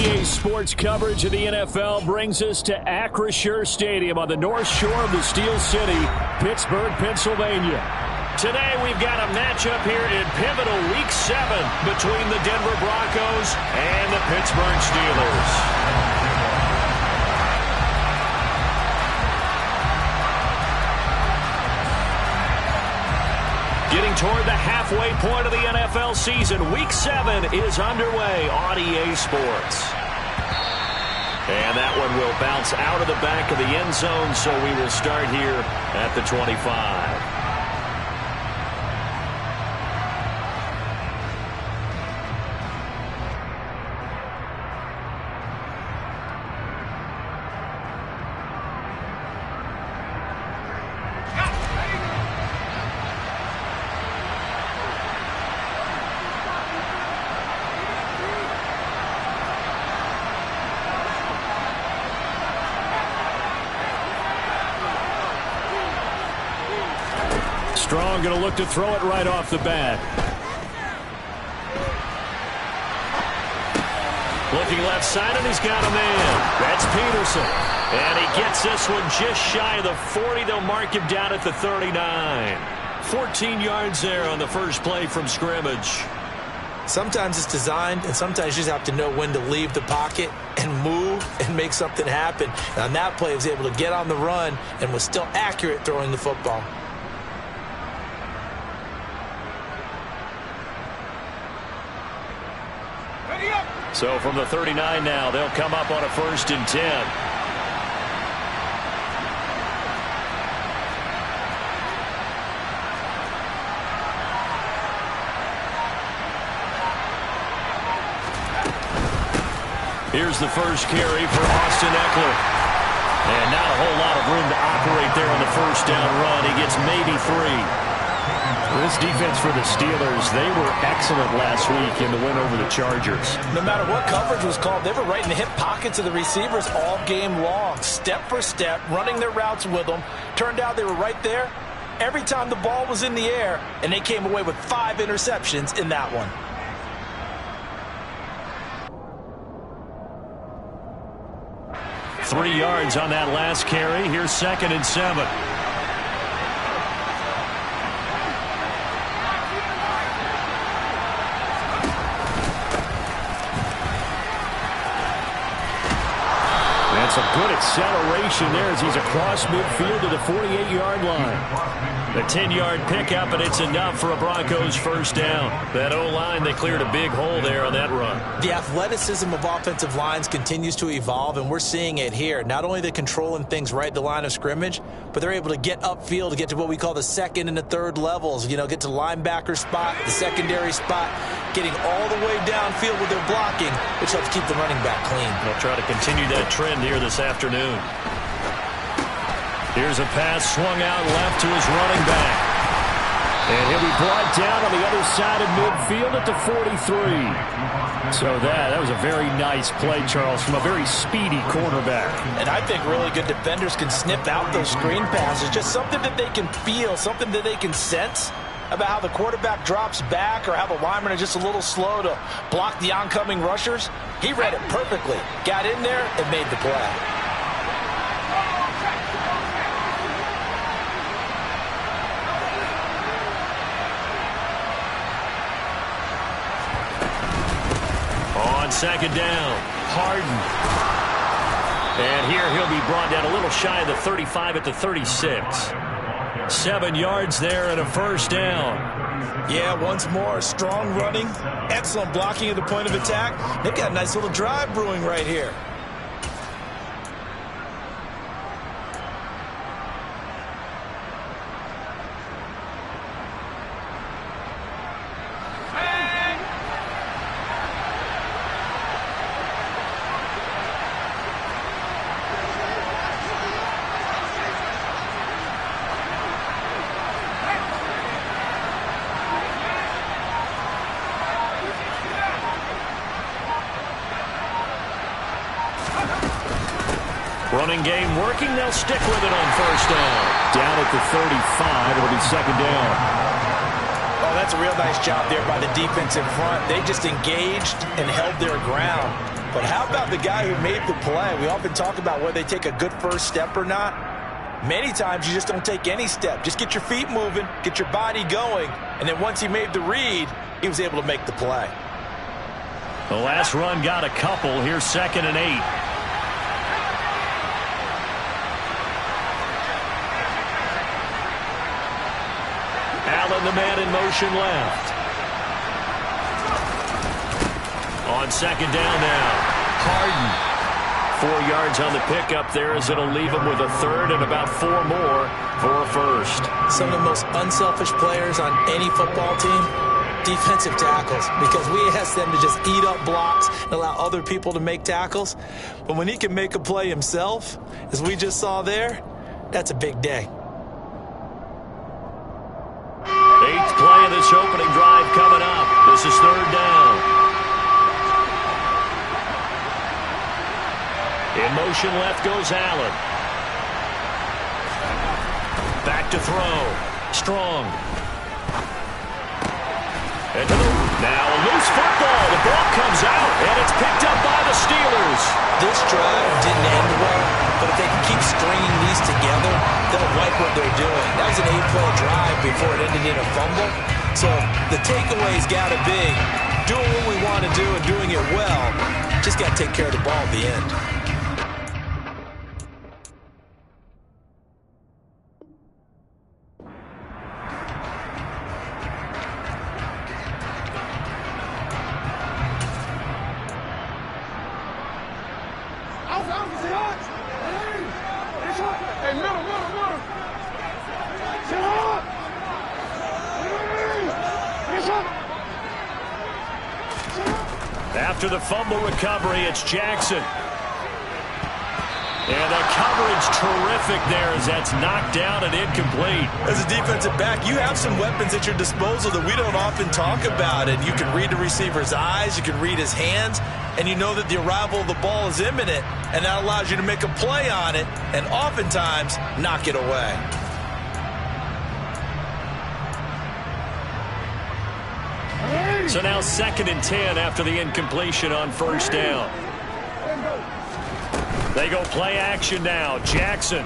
RDA Sports coverage of the NFL brings us to Acrisure Stadium on the north shore of the Steel City, Pittsburgh, Pennsylvania. Today we've got a matchup here in pivotal Week 7 between the Denver Broncos and the Pittsburgh Steelers. Getting toward the halfway point of the NFL season, Week 7 is underway on EA Sports. And that one will bounce out of the back of the end zone, so we will start here at the 25. Strong going to look to throw it right off the bat. Looking left side, and he's got a man. That's Peterson. And he gets this one just shy of the 40. They'll mark him down at the 39. 14 yards there on the first play from scrimmage. Sometimes it's designed, and sometimes you just have to know when to leave the pocket and move and make something happen. And on that play, he was able to get on the run and was still accurate throwing the football. So from the 39 now, they'll come up on a 1st and 10. Here's the first carry for Austin Ekeler. And not a whole lot of room to operate there on the first down run. He gets maybe 3. This defense for the Steelers, they were excellent last week in the win over the Chargers. No matter what coverage was called, they were right in the hip pockets of the receivers all game long, step for step, running their routes with them. Turned out they were right there every time the ball was in the air, and they came away with 5 interceptions in that one. Three yards on that last carry. Here's 2nd and 7. Some good acceleration there as he's across midfield to the 48-yard line. The 10-yard pickup, and it's enough for a Broncos first down. That O-line, they cleared a big hole there on that run. The athleticism of offensive lines continues to evolve, and we're seeing it here. Not only are they controlling things right at the line of scrimmage, but they're able to get upfield to get to what we call the 2nd and the 3rd levels. You know, get to the linebacker spot, the secondary spot, getting all the way downfield with their blocking, which helps keep the running back clean. They'll try to continue that trend here this afternoon. Here's a pass swung out left to his running back. And he'll be brought down on the other side of midfield at the 43. So that was a very nice play, Charles, from a very speedy quarterback. And I think really good defenders can snip out those screen passes. Just something that they can feel, something that they can sense about how the quarterback drops back or how the linemen are just a little slow to block the oncoming rushers. He read it perfectly, got in there, and made the play. On 2nd down, Harden. And here he'll be brought down a little shy of the 35 at the 36. 7 yards there and a first down. Yeah, once more, strong running, excellent blocking at the point of attack. They've got a nice little drive brewing right here. Running game working. They'll stick with it on first down. Down at the 35. It'll be 2nd down. Oh, that's a real nice job there by the defense in front. They just engaged and held their ground. But how about the guy who made the play? We often talk about whether they take a good first step or not. Many times you just don't take any step. Just get your feet moving, get your body going, and then once he made the read, he was able to make the play. The last run got a couple. Here's 2nd and 8. Allen, the man in motion left. On 2nd down now. Harden. 4 yards on the pickup there as it'll leave him with a 3rd and about 4 more for a 1st. Some of the most unselfish players on any football team, defensive tackles, because we ask them to just eat up blocks and allow other people to make tackles. But when he can make a play himself, as we just saw there, that's a big day. 8th play of this opening drive coming up. This is 3rd down. In motion left goes Allen. Back to throw. Strong. And now a loose football. The ball comes out, and it's picked up by the Steelers. This drive didn't end well, but if they can keep stringing these together, they'll like what they're doing. That was an 8-play drive before it ended in a fumble. So the takeaway's got to be doing what we want to do and doing it well. Just got to take care of the ball at the end. After the fumble recovery, it's Jackson. And the coverage terrific there as that's knocked down and incomplete. As a defensive back, you have some weapons at your disposal that we don't often talk about. And you can read the receiver's eyes, you can read his hands, and you know that the arrival of the ball is imminent, and that allows you to make a play on it and oftentimes knock it away. So now 2nd and 10 after the incompletion on 1st down. They go play action now. Jackson.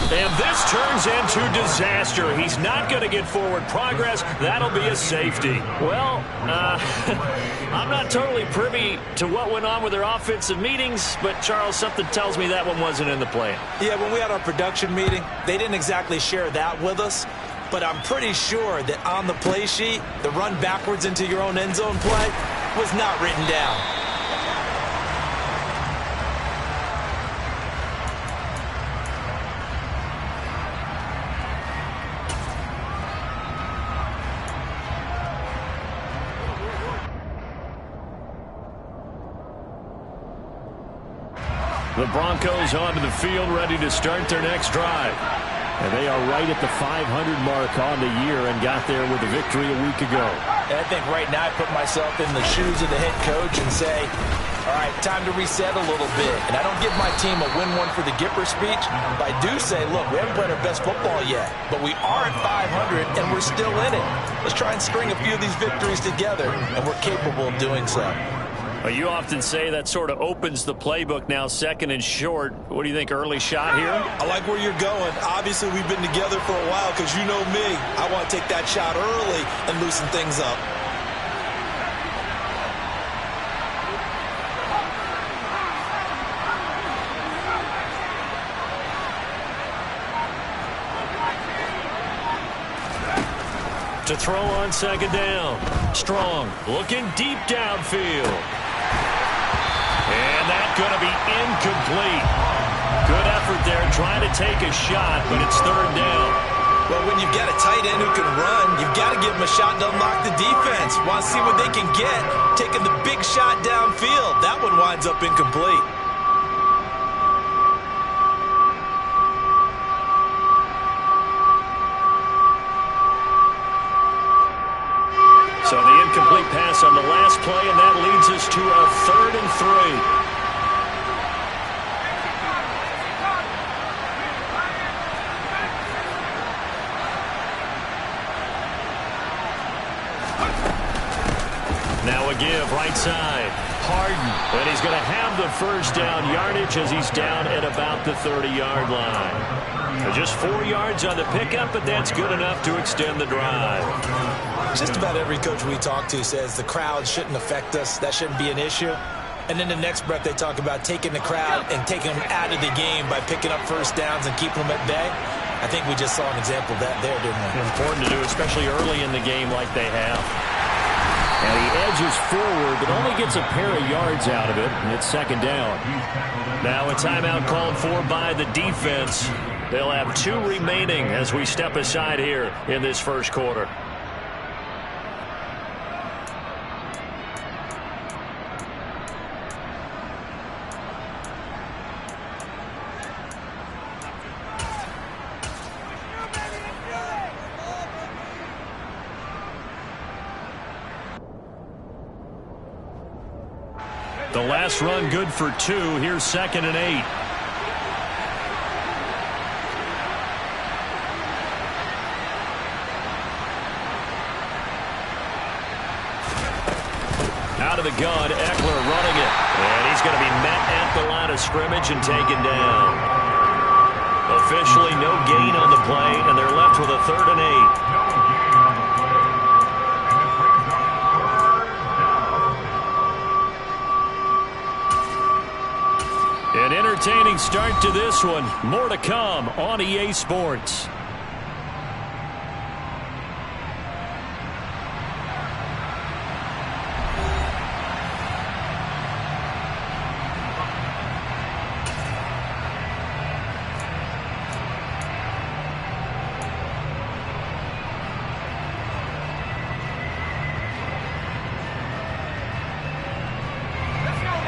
And this turns into disaster. He's not going to get forward progress. That'll be a safety. Well, I'm not totally privy to what went on with their offensive meetings, but, Charles, something tells me that one wasn't in the plan. Yeah, when we had our production meeting, they didn't exactly share that with us. But I'm pretty sure that on the play sheet, the run backwards into your own end zone play was not written down. The Broncos onto the field, ready to start their next drive. And they are right at the 500 mark on the year and got there with a victory a week ago. And I think right now I put myself in the shoes of the head coach and say, all right, time to reset a little bit. And I don't give my team a win one for the Gipper speech, but I do say, look, we haven't played our best football yet, but we are at 500 and we're still in it. Let's try and string a few of these victories together, and we're capable of doing so. Well, you often say that sort of opens the playbook now, 2nd and short. What do you think, early shot here? I like where you're going. Obviously, we've been together for a while because you know me. I want to take that shot early and loosen things up. To throw on 2nd down. Strong, looking deep downfield. And that's going to be incomplete. Good effort there trying to take a shot, but it's 3rd down. Well, when you've got a tight end who can run, you've got to give him a shot to unlock the defense. Want to see what they can get, taking the big shot downfield. That one winds up incomplete. So the incomplete pass on the last play, and that leads us to a 3rd and 3. Now a give right side. Harden. And he's going to have the first down yardage as he's down at about the 30-yard line. Just 4 yards on the pickup, but that's good enough to extend the drive. Just about every coach we talk to says the crowd shouldn't affect us. That shouldn't be an issue. And then the next breath they talk about taking the crowd and taking them out of the game by picking up first downs and keeping them at bay. I think we just saw an example of that there, didn't we? Important to do, especially early in the game like they have. And he edges forward, but only gets a pair of yards out of it, and it's second down. Now a timeout called for by the defense. They'll have 2 remaining as we step aside here in this first quarter. The last run good for 2. Here's 2nd and 8. Out of the gun, Eckler running it. And he's going to be met at the line of scrimmage and taken down. Officially no gain on the play, and they're left with a 3rd and 8. An entertaining start to this one. More to come on EA Sports.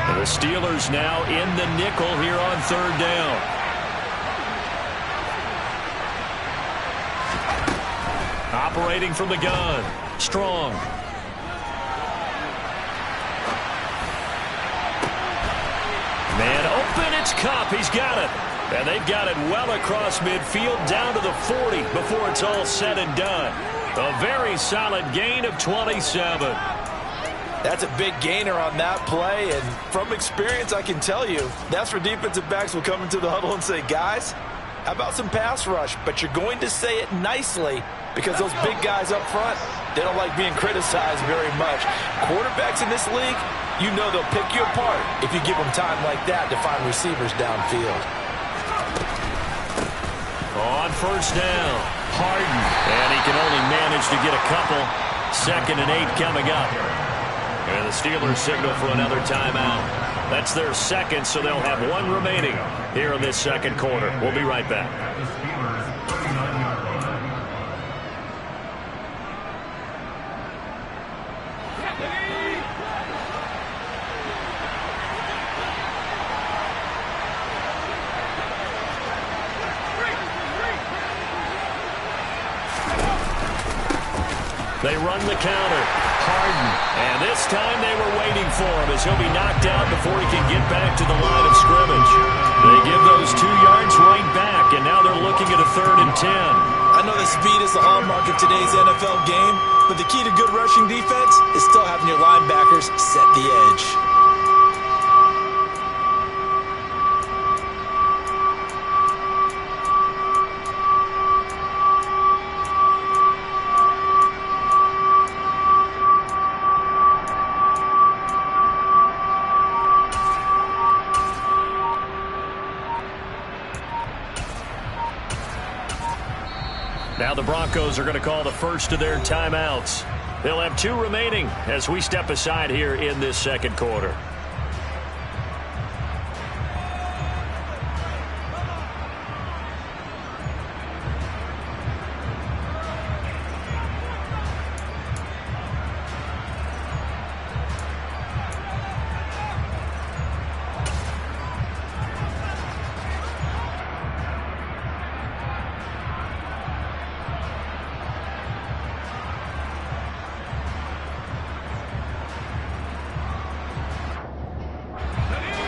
The Steelers now in the nickel here on 3rd down. Operating from the gun. Strong. Man open, it's Kupp. He's got it. And they've got it well across midfield down to the 40 before it's all said and done. A very solid gain of 27. That's a big gainer on that play, and from experience, I can tell you, that's where defensive backs will come into the huddle and say, guys, how about some pass rush? But you're going to say it nicely because those big guys up front, they don't like being criticized very much. Quarterbacks in this league, you know they'll pick you apart if you give them time like that to find receivers downfield. On 1st down, Harden, and he can only manage to get a couple. 2nd and 8 coming up. And the Steelers signal for another timeout. That's their 2nd, so they'll have 1 remaining here in this 2nd quarter. We'll be right back. They run the counter. Harden. And this time they were waiting for him as he'll be knocked out before he can get back to the line of scrimmage. They give those 2 yards right back, and now they're looking at a 3rd and 10. I know that speed is the hallmark of today's NFL game, but the key to good rushing defense is still having your linebackers set the edge. Now the Broncos are going to call the first of their timeouts. They'll have 2 remaining as we step aside here in this 2nd quarter.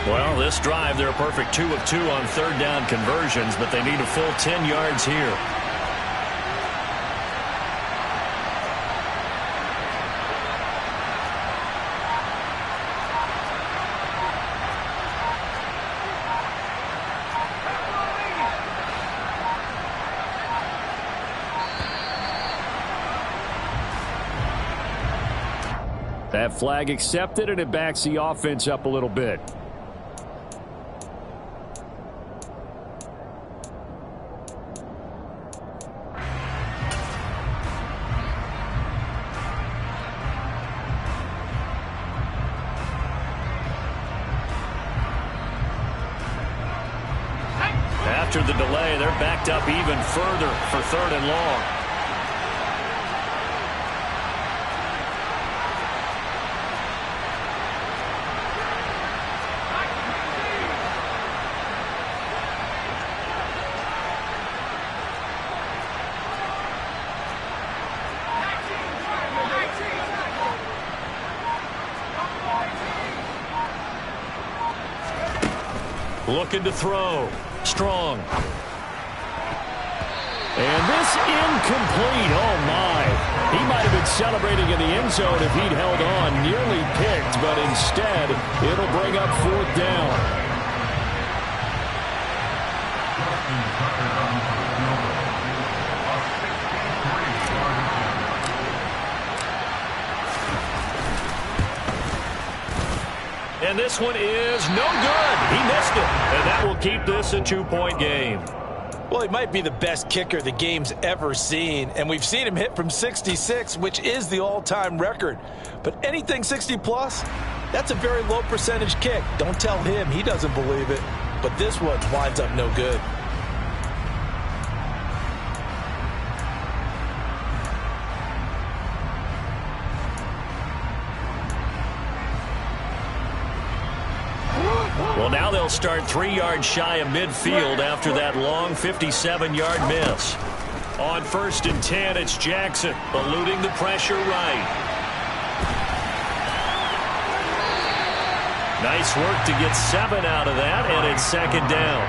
Well, this drive, they're a perfect 2 of 2 on 3rd down conversions, but they need a full 10 yards here. That flag accepted, and it backs the offense up a little bit. After the delay, they're backed up even further for 3rd and long. Looking to throw. Strong. And this incomplete. Oh, my. He might have been celebrating in the end zone if he'd held on. Nearly picked, but instead, it'll bring up 4th down. And this one is no good. He missed it. And that will keep this a 2-point game. Well, he might be the best kicker the game's ever seen, and we've seen him hit from 66, which is the all-time record. But anything 60-plus, that's a very low percentage kick. Don't tell him he doesn't believe it. But this one winds up no good. Well, now they'll start 3 yards shy of midfield after that long 57-yard miss. On 1st and 10, it's Jackson, eluding the pressure right. Nice work to get 7 out of that, and it's 2nd down.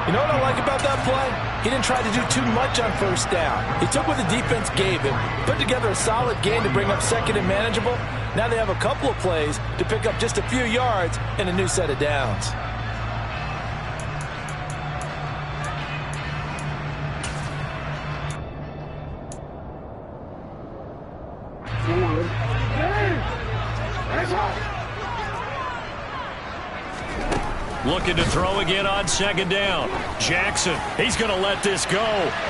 You know what I like about that play? He didn't try to do too much on 1st down. He took what the defense gave him, put together a solid game to bring up 2nd and manageable. Now they have a couple of plays to pick up just a few yards and a new set of downs. Looking to throw again on 2nd down. Jackson, he's going to let this go.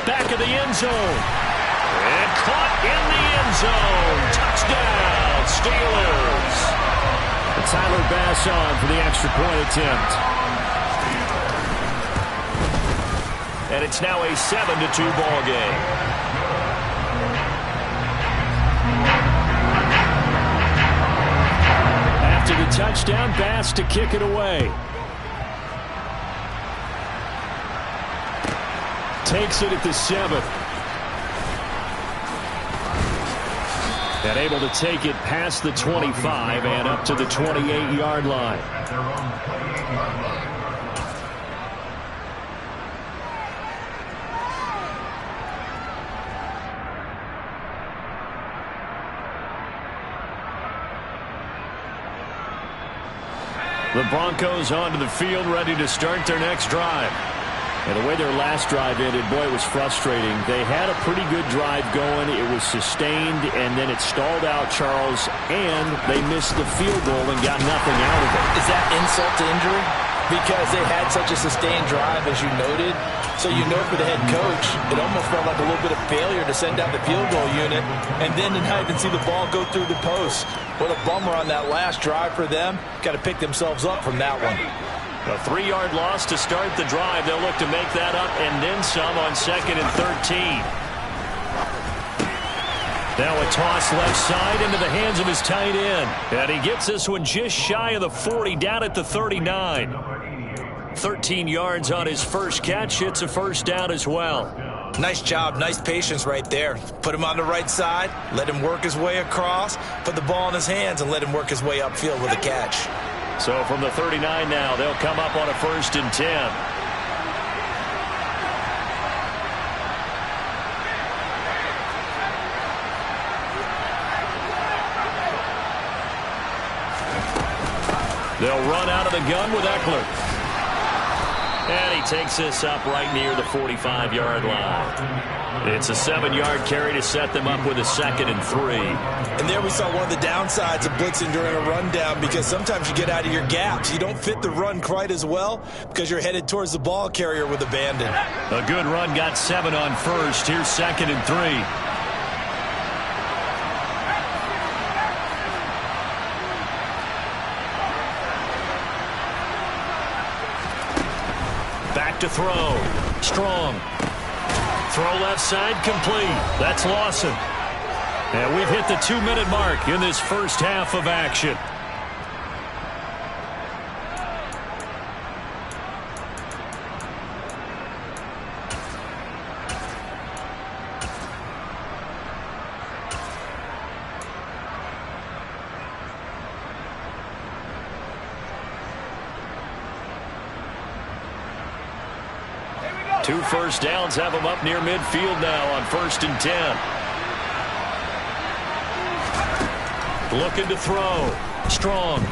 Back of the end zone. And caught in the end zone. Touchdown, Steelers. Tyler Bass on for the extra point attempt. And it's now a 7-2 ball game. After the touchdown, Bass to kick it away. Takes it at the 7. And able to take it past the 25 and up to the 28-yard line. The Broncos onto the field, ready to start their next drive. And the way their last drive ended, boy, it was frustrating. They had a pretty good drive going. It was sustained, and then it stalled out, Charles, and they missed the field goal and got nothing out of it. Is that insult to injury? Because they had such a sustained drive, as you noted. So you know for the head coach, it almost felt like a little bit of failure to send out the field goal unit, and then to not even see the ball go through the post. What a bummer on that last drive for them. Got to pick themselves up from that one. A 3-yard loss to start the drive. They'll look to make that up and then some on 2nd and 13. Now a toss left side into the hands of his tight end. And he gets this one just shy of the 40, down at the 39. 13 yards on his first catch. It's a 1st down as well. Nice job, nice patience right there. Put him on the right side, let him work his way across, put the ball in his hands, and let him work his way upfield with a catch. So from the 39 now, they'll come up on a 1st and 10. They'll run out of the gun with Eckler. And he takes this up right near the 45-yard line. It's a 7-yard carry to set them up with a 2nd and 3. And there we saw one of the downsides of blitzing during a rundown, because sometimes you get out of your gaps. You don't fit the run quite as well because you're headed towards the ball carrier with abandon. A good run got 7 on first. Here's 2nd and 3. Back to throw. Strong. Throw left side, complete. That's Lawson. And we've hit the 2-minute mark in this first half of action. Two first downs have them up near midfield now on 1st and 10. Looking to throw. Strong.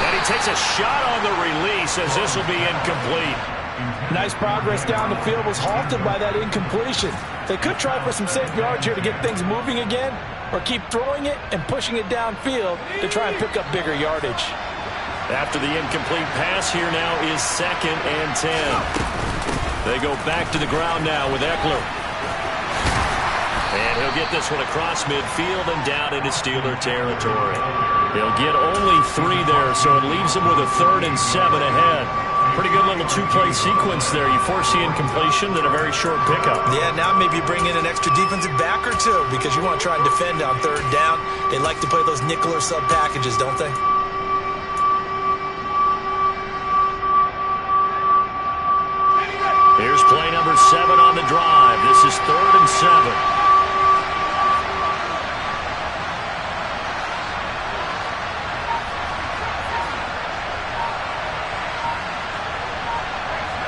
And he takes a shot on the release as this will be incomplete. Nice progress down the field, was halted by that incompletion. They could try for some safe yards here to get things moving again, or keep throwing it and pushing it downfield to try and pick up bigger yardage. After the incomplete pass, here now is 2nd and 10. They go back to the ground now with Eckler. And he'll get this one across midfield and down into Steeler territory. He'll get only 3 there, so it leaves him with a 3rd and 7 ahead. Pretty good little 2-play sequence there. You force the incompletion, then a very short pickup. Yeah, now maybe bring in an extra defensive back or two, because you want to try and defend on 3rd down. They like to play those nickel or sub packages, don't they? Here's play number 7 on the drive. This is 3rd and 7.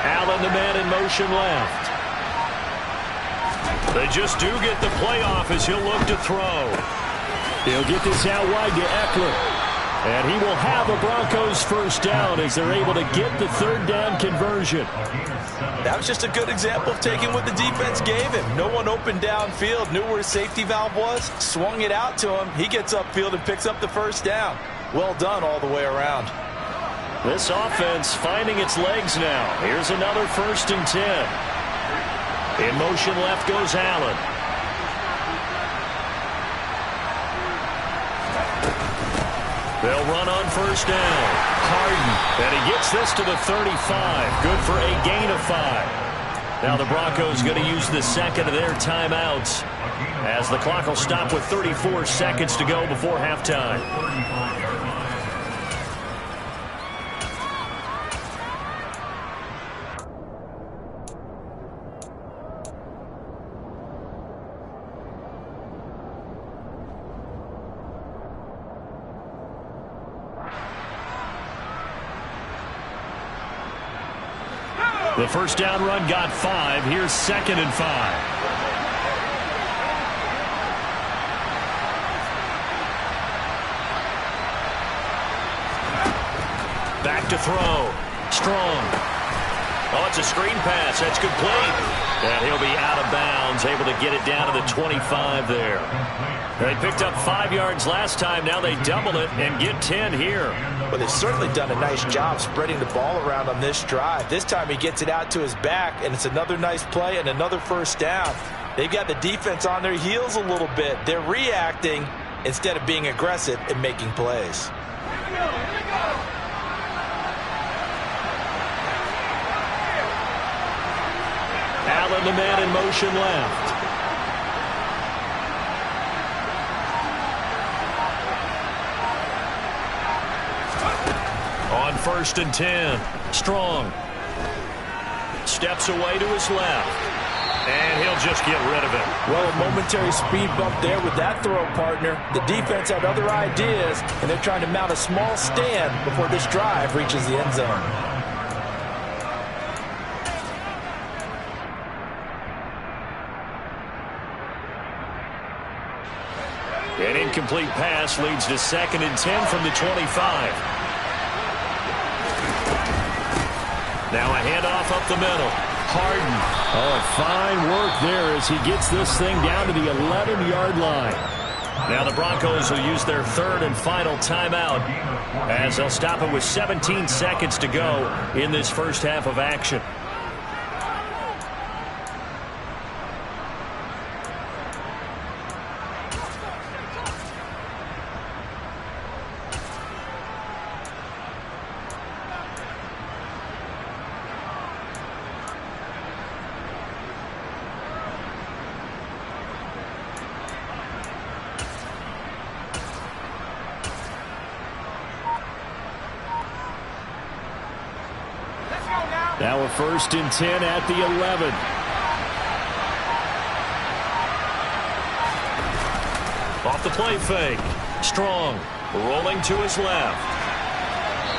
Allen, the man in motion left. They just do get the playoff as he'll look to throw. He'll get this out wide to Eckler. And he will have a Broncos first down as they're able to get the 3rd down conversion. That was just a good example of taking what the defense gave him. No one open downfield, knew where his safety valve was, swung it out to him. He gets upfield and picks up the first down. Well done all the way around. This offense finding its legs now. Here's another 1st and 10. In motion left goes Allen. They'll run on 1st down. Harden, and he gets this to the 35. Good for a gain of 5. Now the Broncos going to use the 2nd of their timeouts as the clock will stop with 34 seconds to go before halftime. The first down run got 5. Here's 2nd and 5. Back to throw. Strong. Oh, it's a screen pass. That's complete. And he'll be out of bounds, able to get it down to the 25 there. They picked up 5 yards last time. Now they double it and get 10 here. But they've certainly done a nice job spreading the ball around on this drive. This time he gets it out to his back, and it's another nice play and another first down. They've got the defense on their heels a little bit. They're reacting instead of being aggressive and making plays. Allen, the man in motion left. On 1st and 10. Strong. Steps away to his left. And he'll just get rid of it. Well, a momentary speed bump there with that throw, partner. The defense had other ideas, and they're trying to mount a small stand before this drive reaches the end zone. An incomplete pass leads to 2nd and 10 from the 25. Now a handoff up the middle. Harden. Oh, fine work there as he gets this thing down to the 11-yard line. Now the Broncos will use their third and final timeout as they'll stop it with 17 seconds to go in this first half of action. Now a 1st and 10 at the 11. Off the play fake. Strong rolling to his left.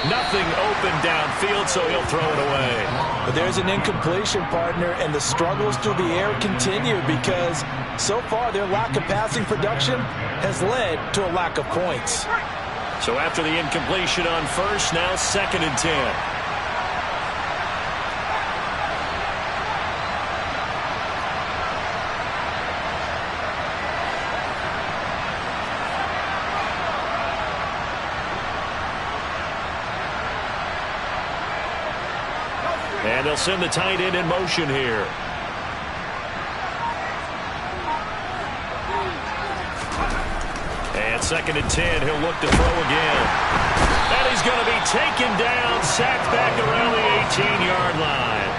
Nothing open downfield, so he'll throw it away. But there's an incompletion, partner, and the struggles through the air continue because so far their lack of passing production has led to a lack of points. So after the incompletion on first, now 2nd and 10. And they'll send the tight end in motion here. And 2nd and 10, he'll look to throw again. And he's going to be taken down, sacked back around the 18-yard line.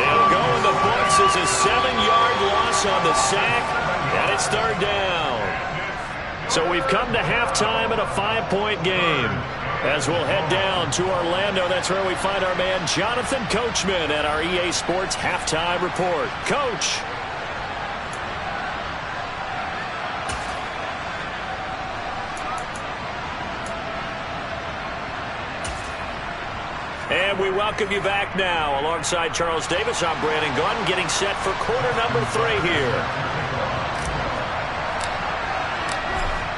It'll go in the books as a 7-yard loss on the sack, and it's 3rd down. So we've come to halftime in a 5-point game. As we'll head down to Orlando, that's where we find our man Jonathan Coachman at our EA Sports Halftime Report. Coach. And we welcome you back now. Alongside Charles Davis, I'm Brandon Gaudin, getting set for quarter number 3 here.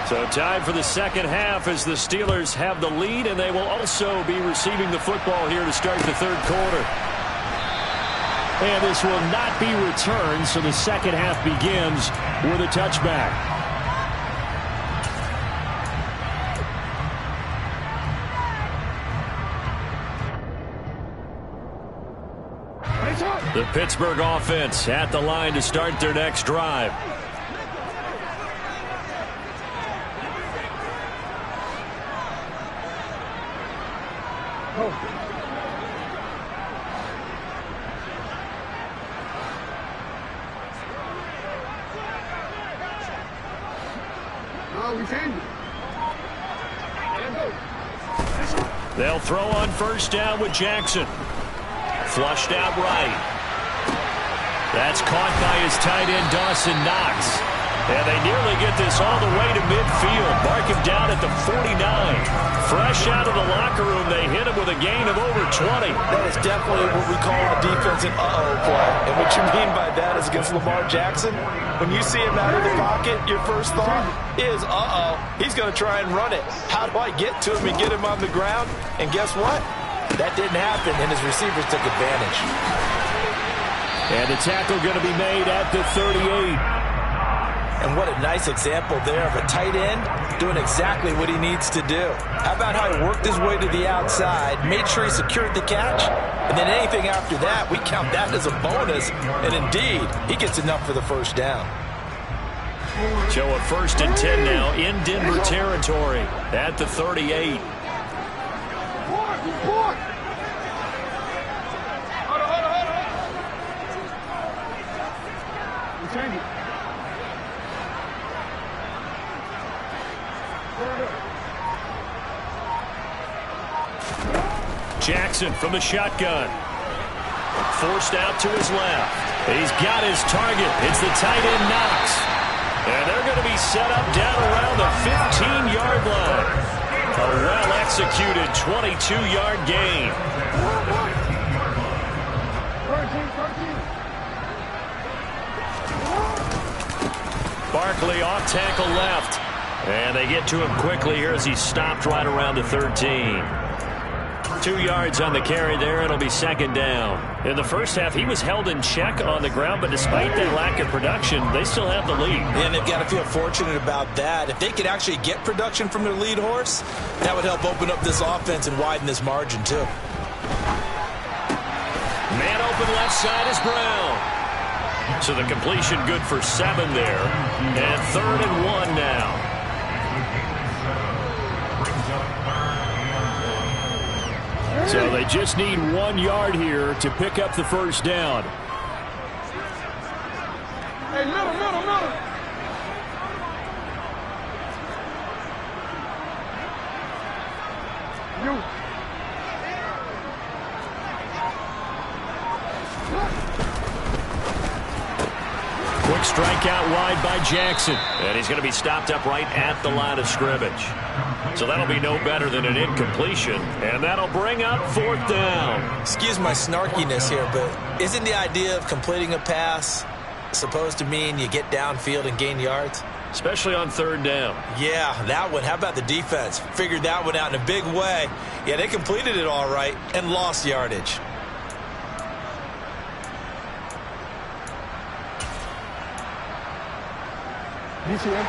So time for the second half as the Steelers have the lead, and they will also be receiving the football here to start the 3rd quarter. And this will not be returned, so the second half begins with a touchback. The Pittsburgh offense at the line to start their next drive. They'll throw on 1st down with Jackson. Flushed out right. That's caught by his tight end, Dawson Knox. And they nearly get this all the way to midfield. Mark him down at the 49. Fresh out of the locker room, they hit him with a gain of over 20. That is definitely what we call a defensive uh-oh play. And what you mean by that is against Lamar Jackson, when you see him out of the pocket, your first thought is, uh-oh, he's going to try and run it. How do I get to him and get him on the ground? And guess what? That didn't happen, and his receivers took advantage. And the tackle going to be made at the 38. And what a nice example there of a tight end doing exactly what he needs to do. How about how he worked his way to the outside, made sure he secured the catch, and then anything after that, we count that as a bonus. And indeed, he gets enough for the 1st down. So a 1st and 10 now in Denver territory at the 38. Jackson from the shotgun. Forced out to his left. He's got his target. It's the tight end Knox. And they're going to be set up down around the 15-yard line. A well-executed 22-yard gain. Barkley off tackle left. And they get to him quickly here as he stopped right around the 13. 2 yards on the carry there. It'll be second down. In the first half, he was held in check on the ground, but despite that lack of production, they still have the lead. And they've got to feel fortunate about that. If they could actually get production from their lead horse, that would help open up this offense and widen this margin, too. Man open left side is Brown. So the completion good for 7 there. And 3rd and 1 now. So they just need 1 yard here to pick up the first down. Hey, middle. You. Quick strike out wide by Jackson. And he's going to be stopped up right at the line of scrimmage. So that'll be no better than an incompletion. And that'll bring up 4th down. Excuse my snarkiness here, but isn't the idea of completing a pass supposed to mean you get downfield and gain yards? Especially on 3rd down. Yeah, that one. How about the defense? Figured that one out in a big way. Yeah, they completed it all right and lost yardage. DCM.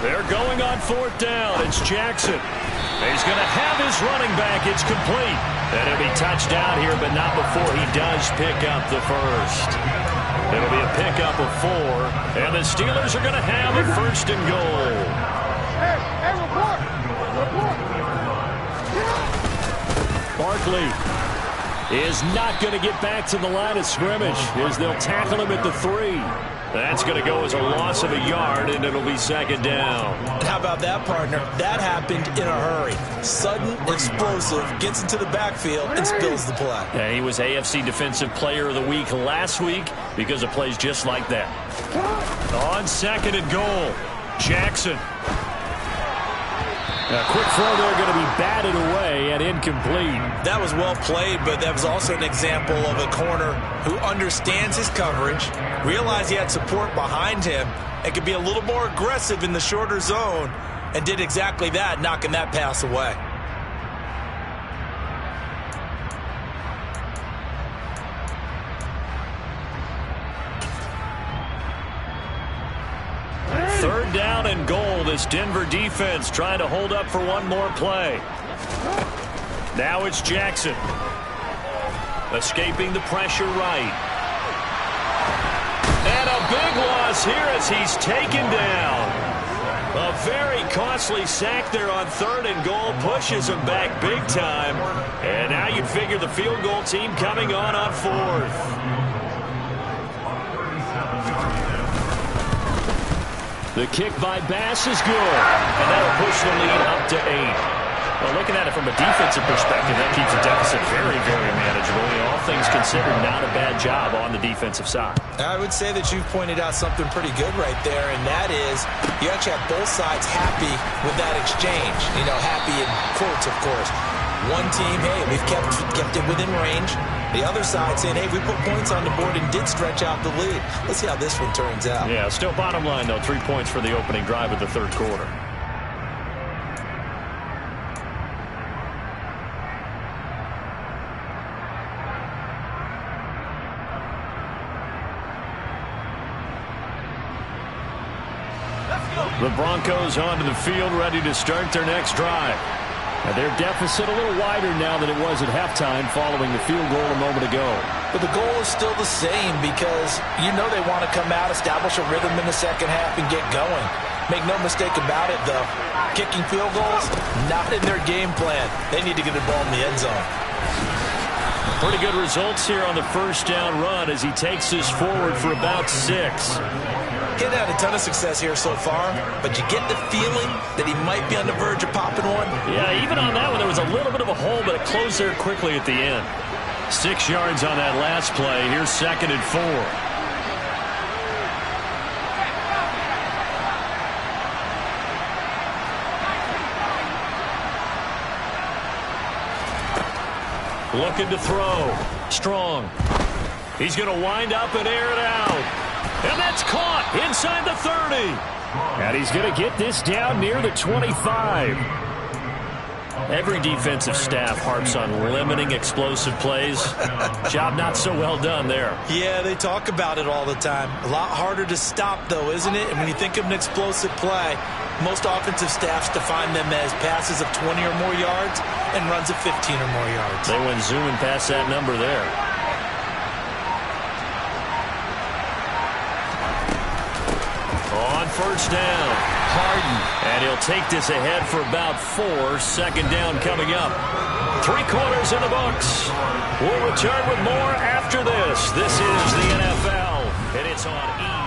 They're going on 4th down. It's Jackson. He's going to have his running back. It's complete. And it'll be touched out here, but not before he does pick up the first. It'll be a pickup of 4. And the Steelers are going to have a 1st and goal. Hey, report. Barkley is not going to get back to the line of scrimmage as they'll tackle him at the 3. That's going to go as a loss of a yard, and it'll be 2nd down. How about that, partner? That happened in a hurry. Sudden, explosive, gets into the backfield, and spills the play. And he was AFC Defensive Player of the Week last week because of plays just like that. On 2nd and goal, Jackson. A quick throw there going to be batted away and incomplete. That was well played, but that was also an example of a corner who understands his coverage, realized he had support behind him, and could be a little more aggressive in the shorter zone, and did exactly that, knocking that pass away. Third down and goal. This Denver defense trying to hold up for one more play. Now it's Jackson. Escaping the pressure right. And a big loss here as he's taken down. A very costly sack there on 3rd and goal. Pushes him back big time. And now you'd figure the field goal team coming on 4th. The kick by Bass is good, and that'll push the lead up to 8. Well, looking at it from a defensive perspective, that keeps the deficit very, very manageable. All things considered, not a bad job on the defensive side. I would say that you've pointed out something pretty good right there, and that is you actually have both sides happy with that exchange. You know, happy in quotes, of course. One team, hey, we've kept it within range. The other side saying, hey, we put points on the board and did stretch out the lead. Let's see how this one turns out. Yeah, still bottom line, though, 3 points for the opening drive of the 3rd quarter. The Broncos onto the field, ready to start their next drive. And their deficit a little wider now than it was at halftime following the field goal a moment ago. But the goal is still the same because you know they want to come out, establish a rhythm in the second half, and get going. Make no mistake about it, though. Kicking field goals, not in their game plan. They need to get the ball in the end zone. Pretty good results here on the first down run as he takes this forward for about 6. He's had a ton of success here so far, but you get the feeling that he might be on the verge of popping one. Yeah, even on that one, there was a little bit of a hole, but it closed there quickly at the end. 6 yards on that last play. Here's 2nd and 4. Looking to throw. Strong. He's going to wind up and air it out. And that's caught inside the 30. And he's going to get this down near the 25. Every defensive staff harps on limiting explosive plays. Job not so well done there. Yeah, they talk about it all the time. A lot harder to stop, though, isn't it? And when you think of an explosive play, most offensive staffs define them as passes of 20 or more yards and runs of 15 or more yards. They went zooming past that number there. On first down, Harden. And he'll take this ahead for about 4. Second down coming up. 3 quarters in the books. We'll return with more after this. This is the NFL, and it's on E!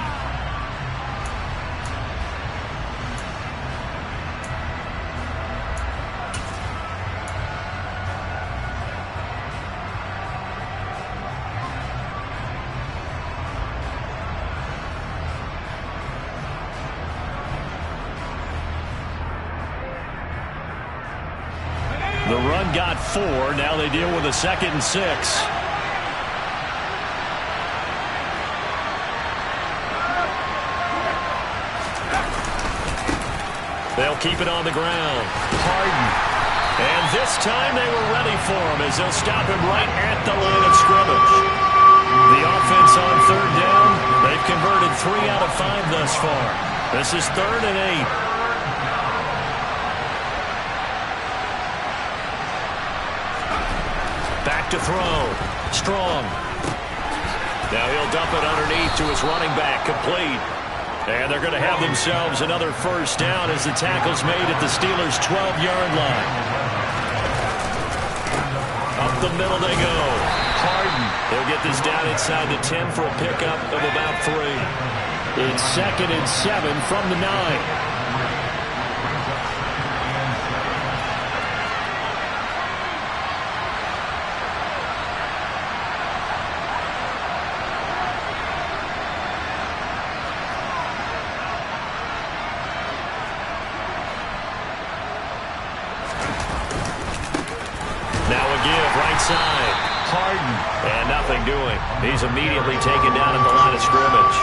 The run got 4. Now they deal with a 2nd and 6. They'll keep it on the ground. Harden. And this time they were ready for him as they'll stop him right at the line of scrimmage. The offense on 3rd down. They've converted 3 out of 5 thus far. This is 3rd and 8. Back to throw. Strong. Now he'll dump it underneath to his running back. Complete. And they're going to have themselves another first down as the tackle's made at the Steelers' 12-yard line. Up the middle they go. Harden. He'll get this down inside the 10 for a pickup of about 3. It's 2nd and 7 from the 9. Side. Harden. And nothing doing. He's immediately taken down at the line of scrimmage.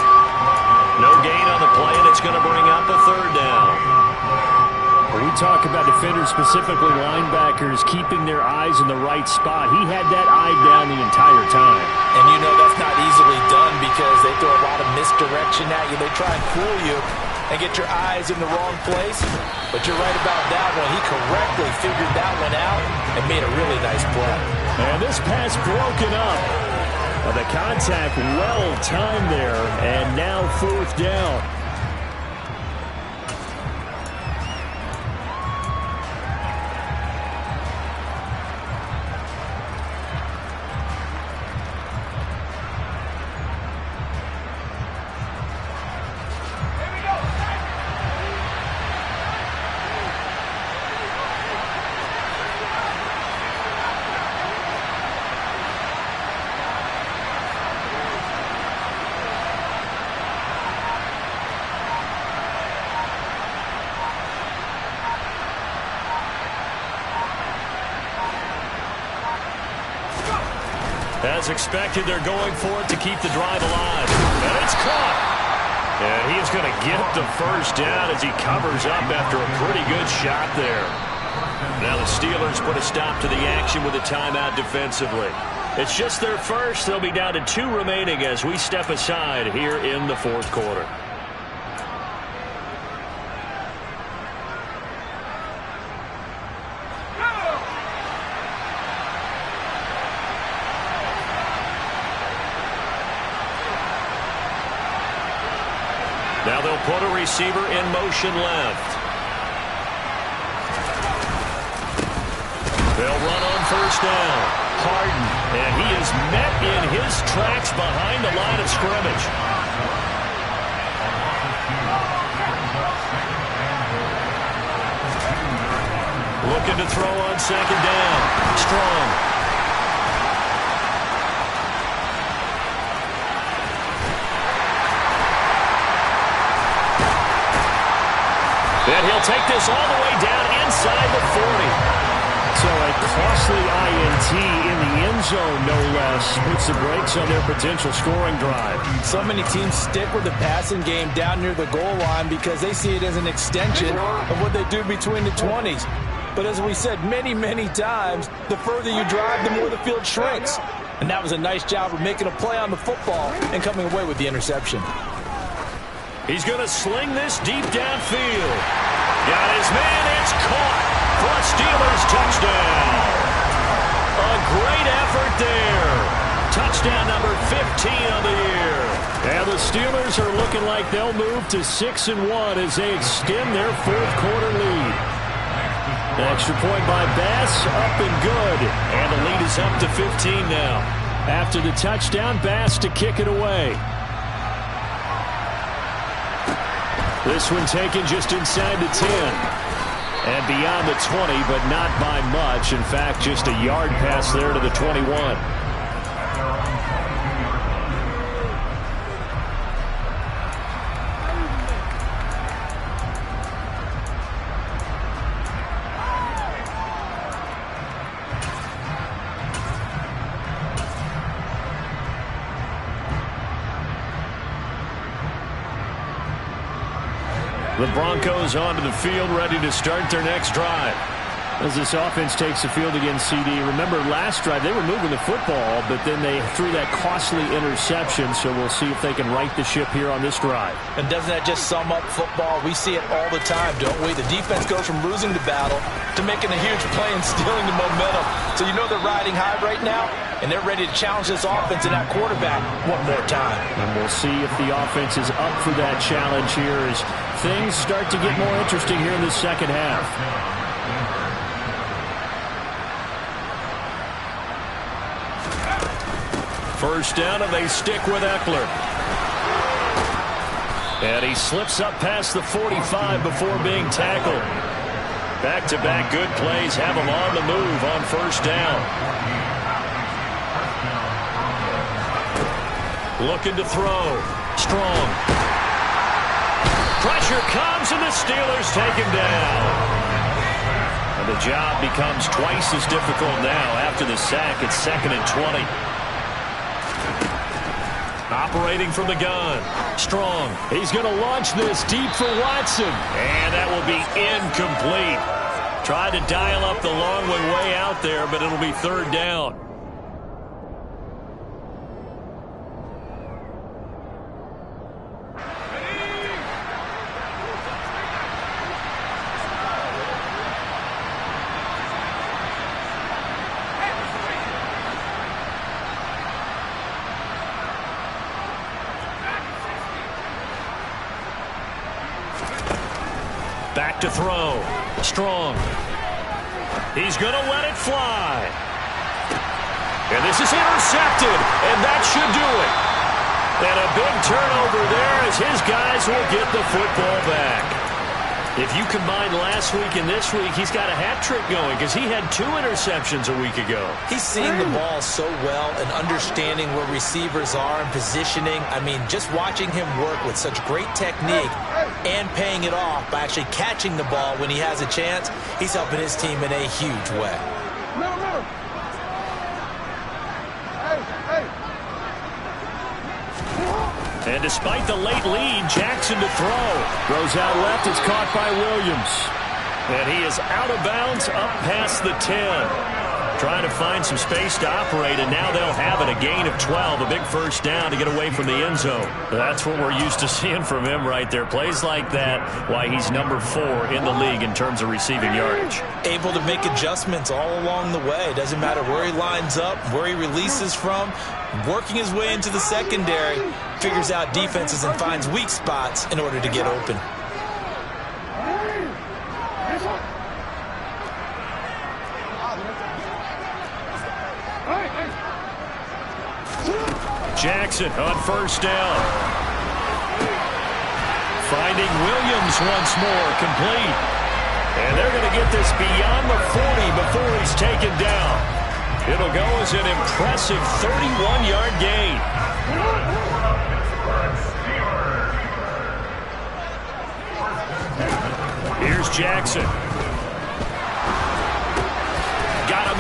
No gain on the play, and it's going to bring up a 3rd down. When we talk about defenders, specifically linebackers, keeping their eyes in the right spot, he had that eye down the entire time. And you know that's not easily done because they throw a lot of misdirection at you. They try and fool you and get your eyes in the wrong place. But you're right about that one. He correctly figured that one out and made a really nice play. And this pass broken up. The contact well timed there, and now 4th down. As expected, they're going for it to keep the drive alive. And it's caught. And he is going to get the first down as he covers up after a pretty good shot there. Now the Steelers put a stop to the action with a timeout defensively. It's just their first. They'll be down to 2 remaining as we step aside here in the 4th quarter. Now they'll put a receiver in motion left. They'll run on first down. Harden. And he is met in his tracks behind the line of scrimmage. Looking to throw on 2nd down. Strong. And he'll take this all the way down inside the 40. So a costly INT in the end zone, no less, puts the brakes on their potential scoring drive. So many teams stick with the passing game down near the goal line because they see it as an extension of what they do between the 20s. But as we said many, many times, the further you drive, the more the field shrinks. And that was a nice job of making a play on the football and coming away with the interception. He's going to sling this deep downfield. Got his man, it's caught for a Steelers touchdown. A great effort there. Touchdown number 15 on the year. And the Steelers are looking like they'll move to 6-1 as they extend their fourth quarter lead. An extra point by Bass, up and good. And the lead is up to 15 now. After the touchdown, Bass to kick it away. This one taken just inside the 10. And beyond the 20, but not by much. In fact, just a yard pass there to the 21. The Broncos onto the field, ready to start their next drive. As this offense takes the field against CD, remember last drive they were moving the football, but then they threw that costly interception, so we'll see if they can right the ship here on this drive. And doesn't that just sum up football? We see it all the time, don't we? The defense goes from losing the battle to making a huge play and stealing the momentum. So you know they're riding high right now, and they're ready to challenge this offense and that quarterback one more time. And we'll see if the offense is up for that challenge here as things start to get more interesting here in the second half. First down, and they stick with Eckler. And he slips up past the 45 before being tackled. Back-to-back good plays have him on the move on first down. Looking to throw. Strong. Pressure comes, and the Steelers take him down. And the job becomes twice as difficult now after the sack. It's 2nd and 20. Operating from the gun. Strong. He's going to launch this deep for Watson. And that will be incomplete. Tried to dial up the long way out there, but it'll be third down. Back to throw. Strong. He's going to let it fly. And this is intercepted, and that should do it. And a big turnover there as his guys will get the football back. If you combine last week and this week, he's got a hat trick going because he had 2 interceptions a week ago. He's seeing the ball so well and understanding where receivers are and positioning. I mean, just watching him work with such great technique and paying it off by actually catching the ball when he has a chance, he's helping his team in a huge way. And despite the late lead, Jackson to throw. Throws out left. It's caught by Williams. And he is out of bounds up past the 10. Trying to find some space to operate, and now they'll have it. A gain of 12, a big first down to get away from the end zone. That's what we're used to seeing from him right there. Plays like that, why he's number 4 in the league in terms of receiving yardage. Able to make adjustments all along the way. Doesn't matter where he lines up, where he releases from. Working his way into the secondary, figures out defenses and finds weak spots in order to get open. Jackson on first down. Finding Williams once more, complete. And they're going to get this beyond the 40 before he's taken down. It'll go as an impressive 31-yard gain. Here's Jackson.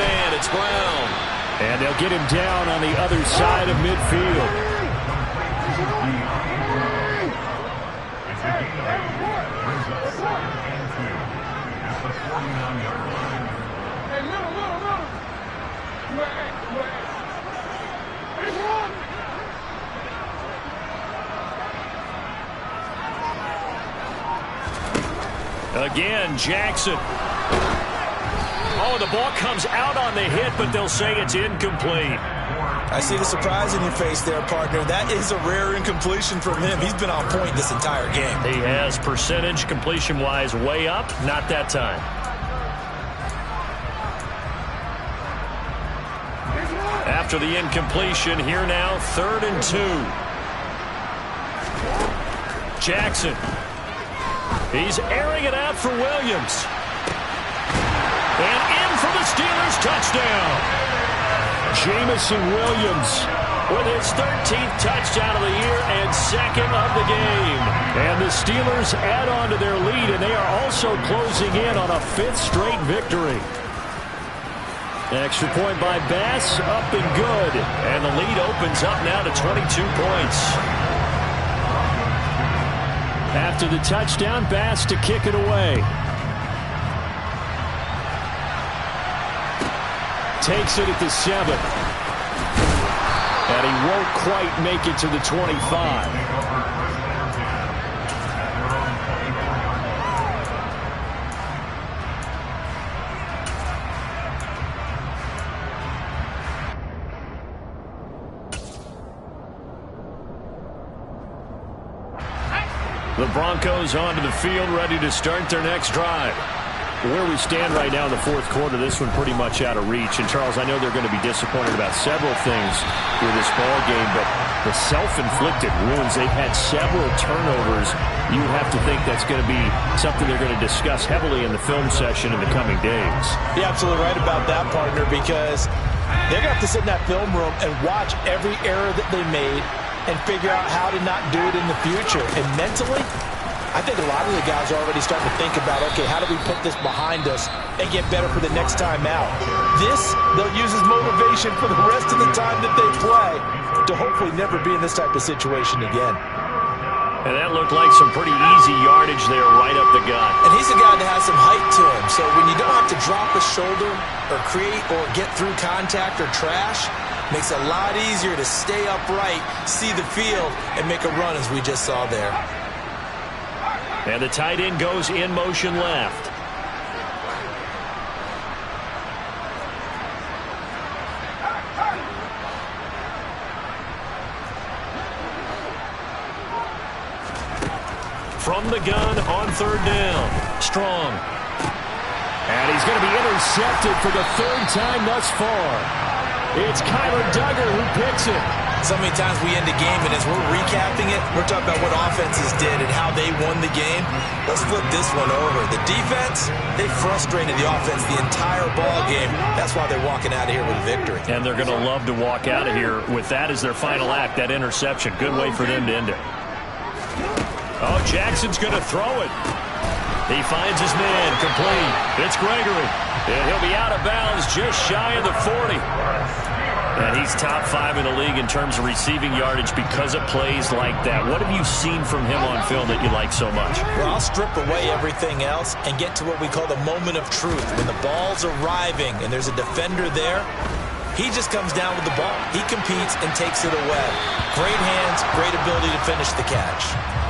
man-to-man. It's Brown. And they'll get him down on the other side of midfield. Again, Jackson. Oh, the ball comes out on the hit, but they'll say it's incomplete. I see the surprise in your face there, partner. That is a rare incompletion from him. He's been on point this entire game. He has percentage completion-wise way up. Not that time. After the incompletion, here now, 3rd and 2. Jackson. He's airing it out for Williams. And in for the Steelers touchdown. Jamison Williams with his 13th touchdown of the year and 2nd of the game. And the Steelers add on to their lead, and they are also closing in on a 5th straight victory. Extra point by Bass, up and good. And the lead opens up now to 22 points. After the touchdown, Bass to kick it away. Takes it at the 7. And he won't quite make it to the 25. The Broncos onto the field, ready to start their next drive. Where we stand right now in the 4th quarter, this one pretty much out of reach. And, Charles, I know they're going to be disappointed about several things with this ball game, but the self-inflicted wounds, they've had several turnovers. You have to think that's going to be something they're going to discuss heavily in the film session in the coming days. You're absolutely right about that, partner, because they're going to have to sit in that film room and watch every error that they made and figure out how to not do it in the future. And mentally, I think a lot of the guys are already starting to think about, okay, how do we put this behind us and get better for the next time out? This, they'll use as motivation for the rest of the time that they play to hopefully never be in this type of situation again. And that looked like some pretty easy yardage there right up the gut. And he's a guy that has some height to him, so when you don't have to drop a shoulder or create or get through contact or trash, makes it a lot easier to stay upright, see the field, and make a run as we just saw there. And the tight end goes in motion left. From the gun on 3rd down. Strong. And he's going to be intercepted for the 3rd time thus far. It's Kyler Duggar who picks it. So many times we end a game, and as we're recapping it, we're talking about what offenses did and how they won the game. Let's flip this one over. The defense, they frustrated the offense the entire ball game. That's why they're walking out of here with a victory. And they're going to love to walk out of here with that as their final act, that interception. Good way for them to end it. Oh, Jackson's going to throw it. He finds his man, complete. It's Gregory. And he'll be out of bounds just shy of the 40. And he's top 5 in the league in terms of receiving yardage because of plays like that. What have you seen from him on film that you like so much? Well, I'll strip away everything else and get to what we call the moment of truth. When the ball's arriving and there's a defender there, he just comes down with the ball. He competes and takes it away. Great hands, great ability to finish the catch.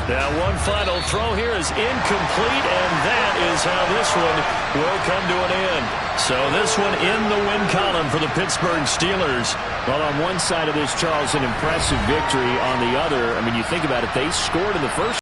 Now one final throw here is incomplete, and that is how this one will come to an end. So this one in the win column for the Pittsburgh Steelers. Well, on one side of this, Charles, an impressive victory. On the other, I mean, you think about it, they scored in the first